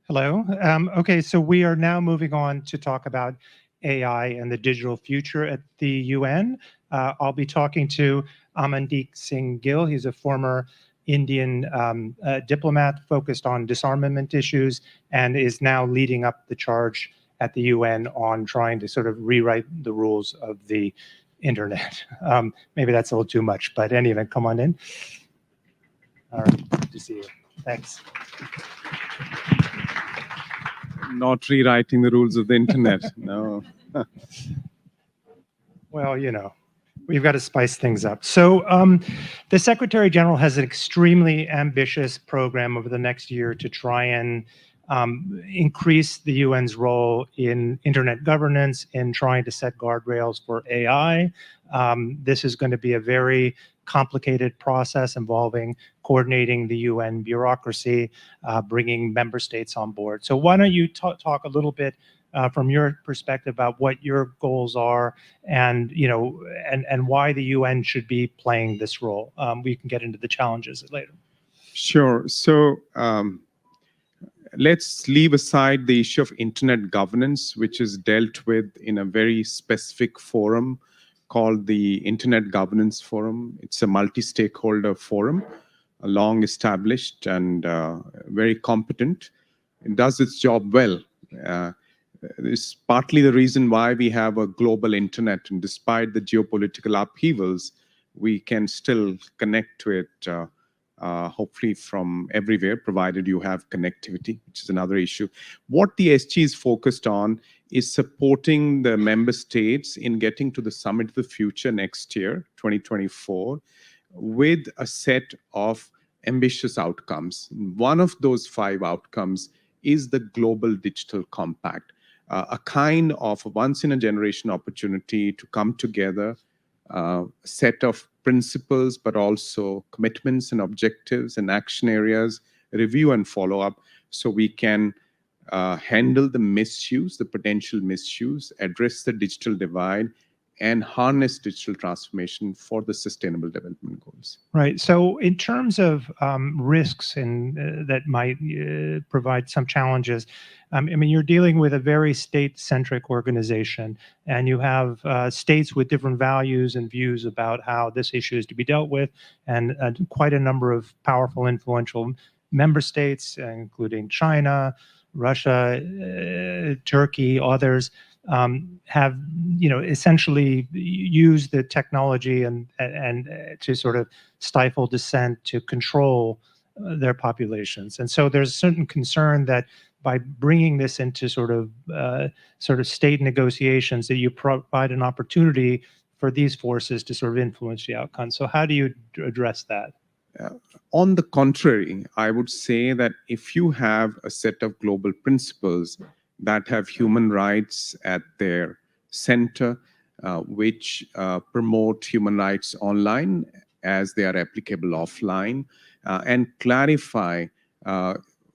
Hello. Okay, so we are now moving on to talk about AI and the digital future at the UN. I'll be talking to Amandeep Singh Gill. He's a former Indian diplomat focused on disarmament issues and is now leading up the charge at the UN on trying to sort of rewrite the rules of the internet. Maybe that's a little too much, but anyway, come on in. All right, good to see you. Thanks. Not rewriting the rules of the internet. No. Well, we've got to spice things up. So the Secretary General has an extremely ambitious program over the next year to try and increase the UN's role in internet governance, in trying to set guardrails for AI. This is going to be a very complicated process involving coordinating the UN bureaucracy, bringing member states on board. So why don't you talk a little bit from your perspective about what your goals are, and and why the UN should be playing this role. We can get into the challenges later. Sure. So let's leave aside the issue of internet governance, which is dealt with in a very specific forum called the Internet Governance Forum. It's a multi-stakeholder forum, long established and very competent. It does its job well. It's partly the reason why we have a global internet, and despite the geopolitical upheavals, we can still connect to it, hopefully from everywhere, provided you have connectivity, which is another issue. What the SG is focused on is supporting the member states in getting to the Summit of the Future next year, 2024, with a set of ambitious outcomes. One of those 5 outcomes is the Global Digital Compact, a kind of once-in-a-generation opportunity to come together, a set of principles, but also commitments and objectives and action areas, review and follow up, so we can handle the misuse, the potential misuse, address the digital divide, and harness digital transformation for the sustainable development goals. Right. So in terms of risks and that might provide some challenges, I mean, you're dealing with a very state-centric organization, and you have states with different values and views about how this issue is to be dealt with, and quite a number of powerful, influential member states, including China, Russia, Turkey, others, have essentially used the technology and to sort of stifle dissent, to control their populations. And so there's a certain concern that by bringing this into sort of state negotiations, that you provide an opportunity for these forces to sort of influence the outcome. So how do you address that? On the contrary, I would say that if you have a set of global principles that have human rights at their center, which promote human rights online as they are applicable offline, and clarify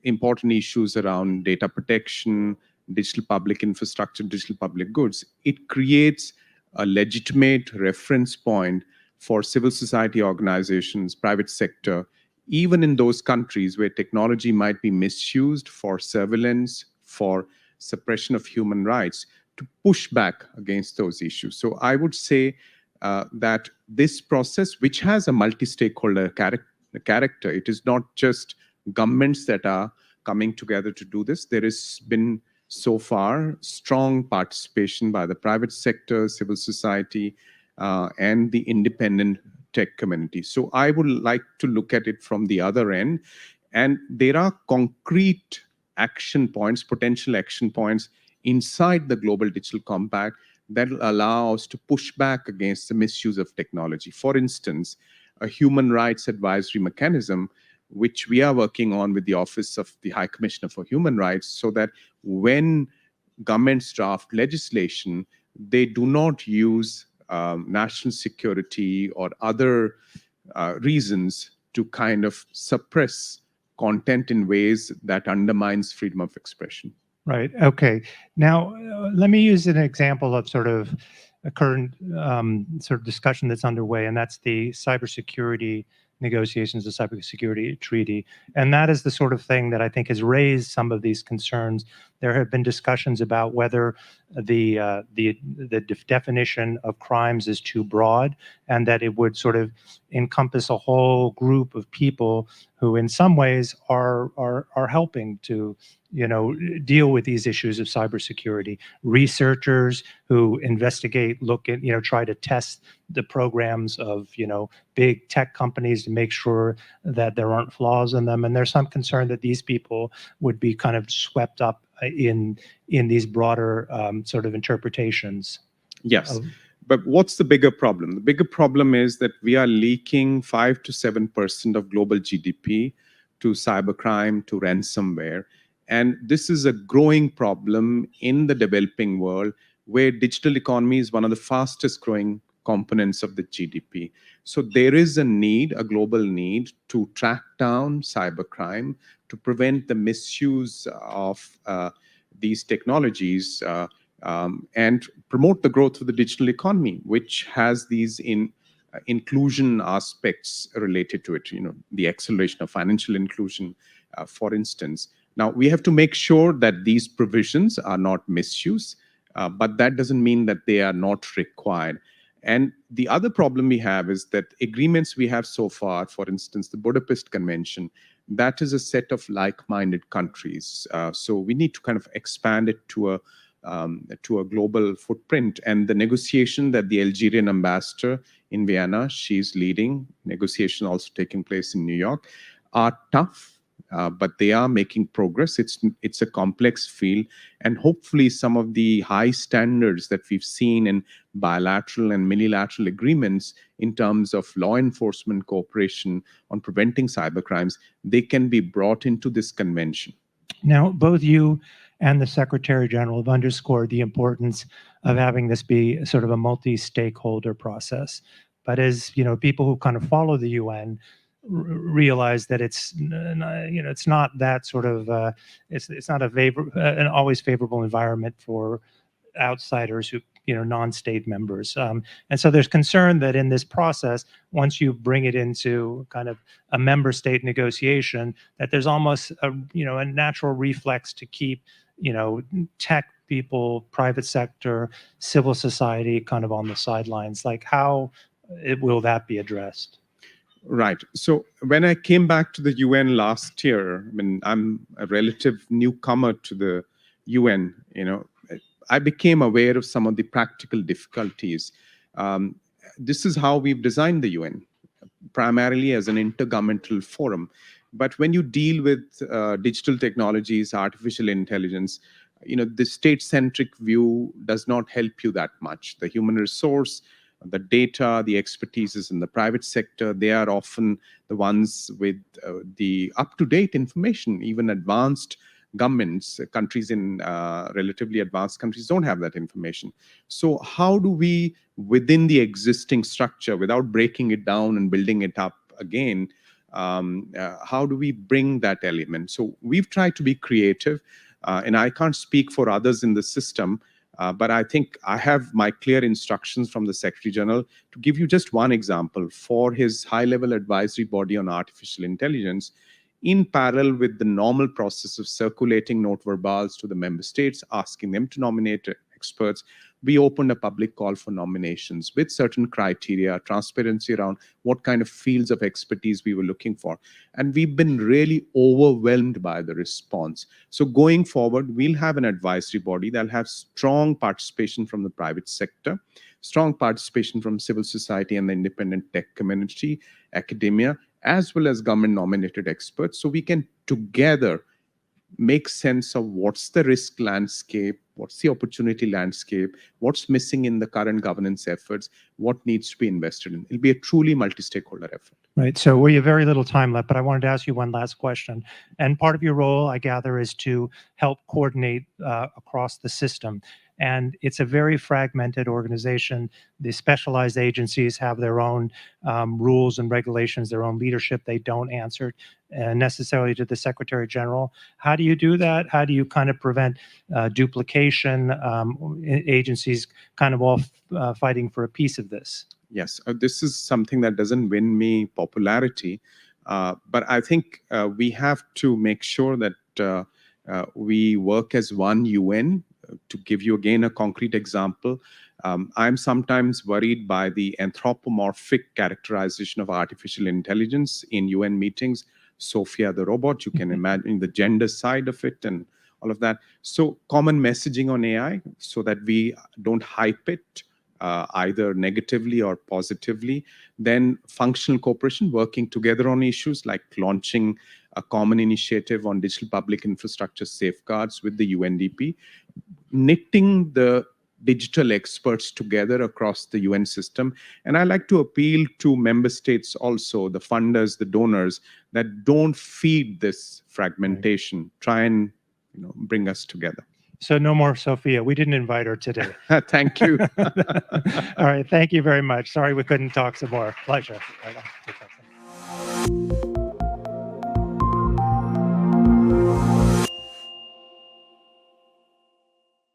important issues around data protection, digital public infrastructure, digital public goods, it creates a legitimate reference point for civil society organizations, private sector, even in those countries where technology might be misused for surveillance, for suppression of human rights, to push back against those issues. So I would say that this process, which has a multi-stakeholder character, it is not just governments that are coming together to do this. There has been so far strong participation by the private sector, civil society, and the independent tech community. So I would like to look at it from the other end. And there are concrete action points, potential action points inside the Global Digital Compact that will allow us to push back against the misuse of technology. For instance, a human rights advisory mechanism, which we are working on with the Office of the High Commissioner for Human Rights, so that when governments draft legislation, they do not use national security or other reasons to kind of suppress content in ways that undermines freedom of expression. Right. Okay. Now, let me use an example of sort of a current sort of discussion that's underway, and that's the cybersecurity negotiations of cybersecurity treaty. And that is the sort of thing that I think has raised some of these concerns. There have been discussions about whether the definition of crimes is too broad, and that it would sort of encompass a whole group of people who, in some ways, are helping to deal with these issues of cybersecurity. Researchers who investigate, look at, try to test the programs of big tech companies to make sure that there aren't flaws in them. And there's some concern that these people would be kind of swept up in these broader sort of interpretations. Yes. But what's the bigger problem? The bigger problem is that we are leaking 5 to 7% of global GDP to cybercrime, to ransomware. And this is a growing problem in the developing world, where digital economy is one of the fastest growing components of the GDP. So there is a need, a global need, to track down cybercrime, to prevent the misuse of these technologies, and promote the growth of the digital economy, which has these inclusion aspects related to it, the acceleration of financial inclusion, for instance. Now, we have to make sure that these provisions are not misused, but that doesn't mean that they are not required. And the other problem we have is that agreements we have so far, for instance, the Budapest Convention, that is a set of like-minded countries. So we need to kind of expand it to a global footprint. And the negotiation that the Algerian ambassador in Vienna, she's leading, negotiation also taking place in New York, are tough. But they are making progress. It's a complex field, and hopefully some of the high standards that we've seen in bilateral and multilateral agreements in terms of law enforcement cooperation on preventing cybercrimes, they can be brought into this convention. Now, both you and the Secretary General have underscored the importance of having this be sort of a multi-stakeholder process. But as people who kind of follow the UN realize that it's not that sort of it's not an always favorable environment for outsiders who non-state members, and so there's concern that in this process, once you bring it into kind of a member state negotiation, that there's almost a natural reflex to keep tech people, private sector, civil society kind of on the sidelines. Like, how will that be addressed? Right. So when I came back to the UN last year, I mean, I'm a relative newcomer to the UN, I became aware of some of the practical difficulties. This is how we've designed the UN, primarily as an intergovernmental forum. But when you deal with digital technologies, artificial intelligence, the state-centric view does not help you that much. The human resource, the data, the expertise is in the private sector. They are often the ones with the up-to-date information. Even advanced governments, countries in relatively advanced countries don't have that information. So how do we, within the existing structure, without breaking it down and building it up again, how do we bring that element? So we've tried to be creative, and I can't speak for others in the system, but I think I have my clear instructions from the Secretary General to give you just one example. For his high-level advisory body on artificial intelligence, in parallel with the normal process of circulating note verbals to the member states, asking them to nominate experts, we opened a public call for nominations with certain criteria, transparency around what kind of fields of expertise we were looking for. And we've been really overwhelmed by the response. So going forward, we'll have an advisory body that'll have strong participation from the private sector, strong participation from civil society and the independent tech community, academia, as well as government-nominated experts, so we can together make sense of what's the risk landscape, what's the opportunity landscape, what's missing in the current governance efforts, what needs to be invested in. It'll be a truly multi-stakeholder effort. Right. So we have very little time left, but I wanted to ask you one last question. And part of your role, I gather, is to help coordinate across the system. And it's a very fragmented organization. The specialized agencies have their own rules and regulations, their own leadership. They don't answer necessarily to the Secretary General. How do you do that? How do you kind of prevent duplication, agencies kind of all fighting for a piece of this? Yes, this is something that doesn't win me popularity, but I think we have to make sure that we work as one UN. To give you again a concrete example, I'm sometimes worried by the anthropomorphic characterization of artificial intelligence in UN meetings. Sophia the robot, you can imagine the gender side of it and all of that. So common messaging on AI so that we don't hype it either negatively or positively. Then functional cooperation, working together on issues like launching a common initiative on digital public infrastructure safeguards with the UNDP, knitting the digital experts together across the UN system. And I like to appeal to member states also, the funders, the donors, that don't feed this fragmentation. Try and bring us together. So no more Sophia. We didn't invite her today. Thank you. All right. Thank you very much. Sorry we couldn't talk some more. Pleasure. Right on.